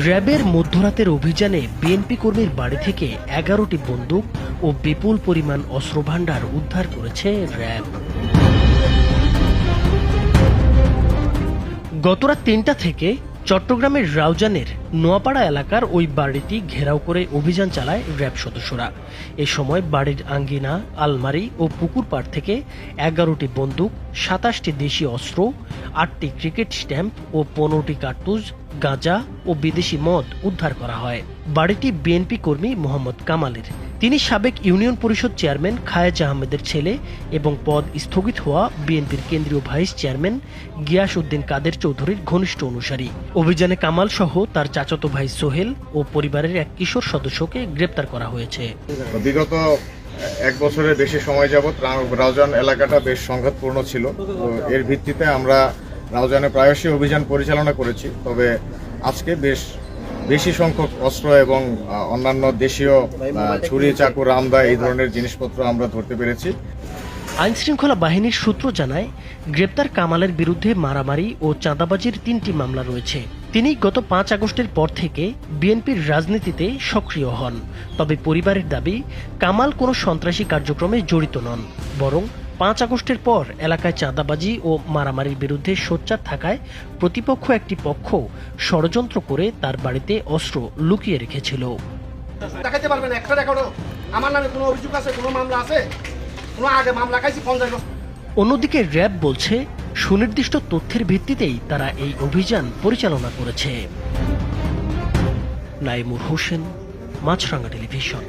র্যাবের মধ্যরাতের অভিযানে বিএনপি কর্মীর বাড়ি থেকে 11টি বন্দুক ও বিপুল পরিমাণ অস্ত্রভান্ডার উদ্ধার করেছে র্যাব। গতরাত ৩টা থেকে চট্টগ্রামের রাউজানের নোয়াপাড়া এলাকার ওই বাড়িটি ঘেরাও করে অভিযান চালায় র্যাব সদস্যরা। এ সময় বাড়ির আঙ্গিনা, আলমারি ও পুকুর পাড় থেকে 11টি বন্দুক, 27টি দেশি অস্ত্র, 8টি ক্রিকেট স্ট্যাম্প ও 15টি কার্তুজ, গাঁজা ও বিদেশি মদ উদ্ধার করা হয়। বাড়িটি বিএনপি কর্মী মোহাম্মদ কামালের। তিনি সাবেক ইউনিয়ন পরিষদ চেয়ারম্যান খায়েজ আহমেদের ছেলে এবং পদ স্থগিত হওয়া বিএনপির কেন্দ্রীয় ভাইস চেয়ারম্যান গিয়াস উদ্দিন কাদের চৌধুরীর ঘনিষ্ঠ অনুসারী। অভিযানে কামাল সহ তার চাচাতো ভাই সোহেল ও পরিবারের এক কিশোর সদস্যকে গ্রেপ্তার করা হয়েছে। বিগত 1 বছরের বেশি সময় যাবৎ রাউজান এলাকাটা বেশ সংঘাতপূর্ণ ছিল। তো এর ভিত্তিতে আমরা রাউজানে প্রায়শই অভিযান পরিচালনা করেছি। তবে আজকে বেশি সংখ্যক অস্ত্র এবং অন্যান্য দেশীয় ছুরি, চাকু, রামদা এই ধরনের জিনিসপত্র আমরা ধরতে পেরেছি। আইনশৃঙ্খলা বাহিনীর সূত্র জানায়, গ্রেপ্তার কামালের বিরুদ্ধে মারামারি ও চাঁদাবাজির 3টি মামলা রয়েছে। তিনি গত 5 আগস্টের পর থেকে বিএনপির রাজনীতিতে সক্রিয় হন। তবে পরিবারের দাবি, কামাল কোনো সন্ত্রাসী কার্যক্রমে জড়িত নন, বরং 5 আগস্টের পর এলাকায় চাঁদাবাজি ও মারামারির বিরুদ্ধে সোচ্চার থাকায় প্রতিপক্ষ একটি পক্ষ ষড়যন্ত্র করে তার বাড়িতে অস্ত্র লুকিয়ে রেখেছিল। দেখাতে পারবেন একটা রেকর্ড আমার নামে কোনো অভিযোগ আছে, কোনো মামলা আছে, কোনো আগে মামলা খাইছি 50 বছর। অন্যদিকে র্যাব বলছে, সুনির্দিষ্ট তথ্যের ভিত্তিতেই তারা এই অভিযান পরিচালনা করেছে। নাইমুর হোসেন, মাছরাঙ্গা টেলিভিশন।